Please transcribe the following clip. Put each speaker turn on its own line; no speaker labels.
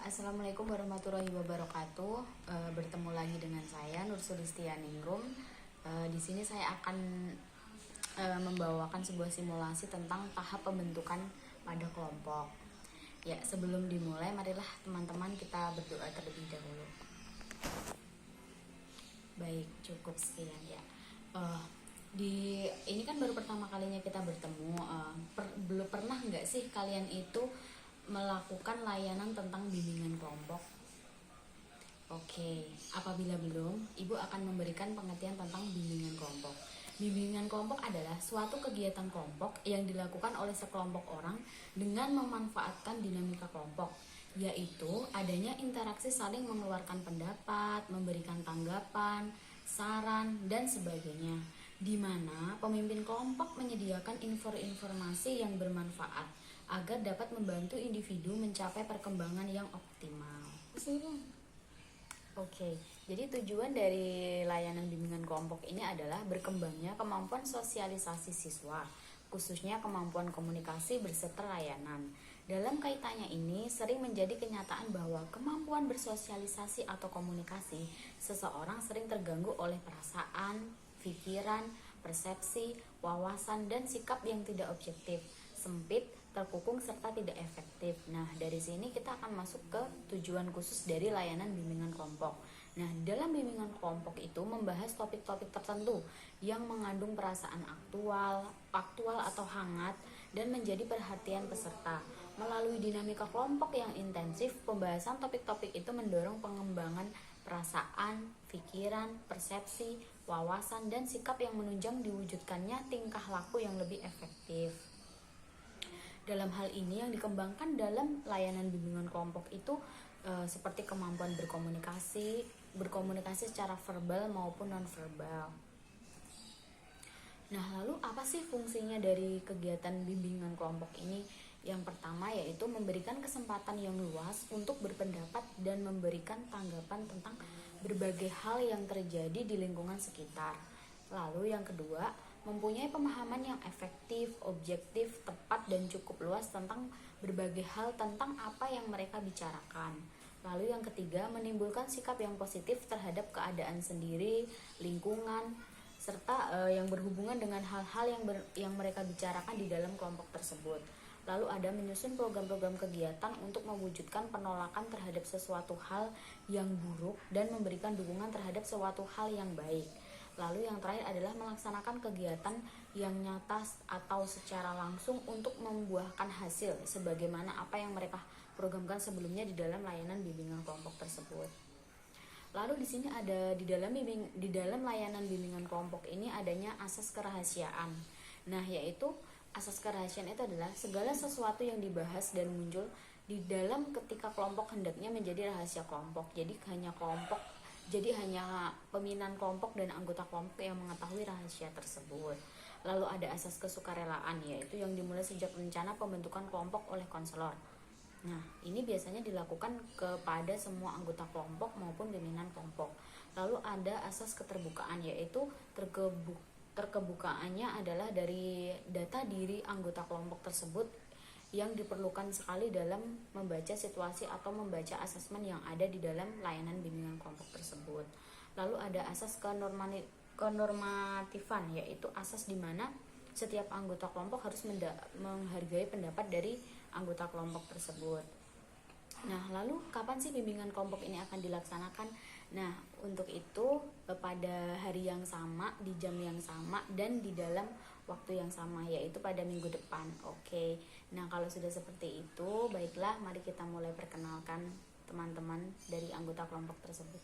Assalamualaikum warahmatullahi wabarakatuh. Bertemu lagi dengan saya Nur Sulistianingrum. Di sini saya akan membawakan sebuah simulasi tentang tahap pembentukan pada kelompok. Ya, sebelum dimulai, marilah teman-teman kita berdoa terlebih dahulu. Baik, cukup sekian ya. Ini kan baru pertama kalinya kita bertemu. Belum pernah nggak sih kalian itu melakukan layanan tentang bimbingan kelompok? Oke, apabila belum, Ibu akan memberikan pengertian tentang bimbingan kelompok. Bimbingan kelompok adalah suatu kegiatan kelompok yang dilakukan oleh sekelompok orang dengan memanfaatkan dinamika kelompok, yaitu adanya interaksi saling mengeluarkan pendapat, memberikan tanggapan, saran, dan sebagainya, di mana pemimpin kelompok menyediakan informasi yang bermanfaat agar dapat membantu individu mencapai perkembangan yang optimal. Oke, jadi tujuan dari layanan bimbingan kelompok ini adalah berkembangnya kemampuan sosialisasi siswa, khususnya kemampuan komunikasi berserta layanan. Dalam kaitannya ini sering menjadi kenyataan bahwa kemampuan bersosialisasi atau komunikasi seseorang sering terganggu oleh perasaan, pikiran, persepsi, wawasan, dan sikap yang tidak objektif, sempit, terkukung, serta tidak efektif. Nah, dari sini kita akan masuk ke tujuan khusus dari layanan bimbingan kelompok. Nah, dalam bimbingan kelompok itu membahas topik-topik tertentu yang mengandung perasaan aktual atau hangat dan menjadi perhatian peserta. Melalui dinamika kelompok yang intensif, pembahasan topik-topik itu mendorong pengembangan perasaan, pikiran, persepsi, wawasan, dan sikap yang menunjang diwujudkannya tingkah laku yang lebih efektif. Dalam hal ini yang dikembangkan dalam layanan bimbingan kelompok itu seperti kemampuan berkomunikasi secara verbal maupun nonverbal. Nah, lalu apa sih fungsinya dari kegiatan bimbingan kelompok ini? Yang pertama yaitu memberikan kesempatan yang luas untuk berpendapat dan memberikan tanggapan tentang berbagai hal yang terjadi di lingkungan sekitar. Lalu yang kedua, mempunyai pemahaman yang efektif, objektif, tepat, dan cukup luas tentang berbagai hal tentang apa yang mereka bicarakan. Lalu yang ketiga, menimbulkan sikap yang positif terhadap keadaan sendiri, lingkungan, serta yang berhubungan dengan hal-hal yang mereka bicarakan di dalam kelompok tersebut. Lalu ada menyusun program-program kegiatan untuk mewujudkan penolakan terhadap sesuatu hal yang buruk dan memberikan dukungan terhadap sesuatu hal yang baik. Lalu yang terakhir adalah melaksanakan kegiatan yang nyata atau secara langsung untuk membuahkan hasil sebagaimana apa yang mereka programkan sebelumnya di dalam layanan bimbingan kelompok tersebut. Lalu di sini ada di dalam layanan bimbingan kelompok ini adanya asas kerahasiaan. Nah, yaitu asas kerahasiaan itu adalah segala sesuatu yang dibahas dan muncul di dalam ketika kelompok hendaknya menjadi rahasia kelompok. Jadi hanya pimpinan kelompok dan anggota kelompok yang mengetahui rahasia tersebut. Lalu ada asas kesukarelaan, yaitu yang dimulai sejak rencana pembentukan kelompok oleh konselor. Nah, ini biasanya dilakukan kepada semua anggota kelompok maupun pimpinan kelompok. Lalu ada asas keterbukaan, yaitu terkebukaannya adalah dari data diri anggota kelompok tersebut yang diperlukan sekali dalam membaca situasi atau membaca asesmen yang ada di dalam layanan bimbingan kelompok tersebut. Lalu ada asas kenormatifan, yaitu asas di mana setiap anggota kelompok harus menghargai pendapat dari anggota kelompok tersebut. Nah, lalu kapan sih bimbingan kelompok ini akan dilaksanakan? Nah, untuk itu pada hari yang sama, di jam yang sama, dan di dalam waktu yang sama, yaitu pada minggu depan. Oke, nah kalau sudah seperti itu, baiklah mari kita mulai perkenalkan teman-teman dari anggota kelompok tersebut.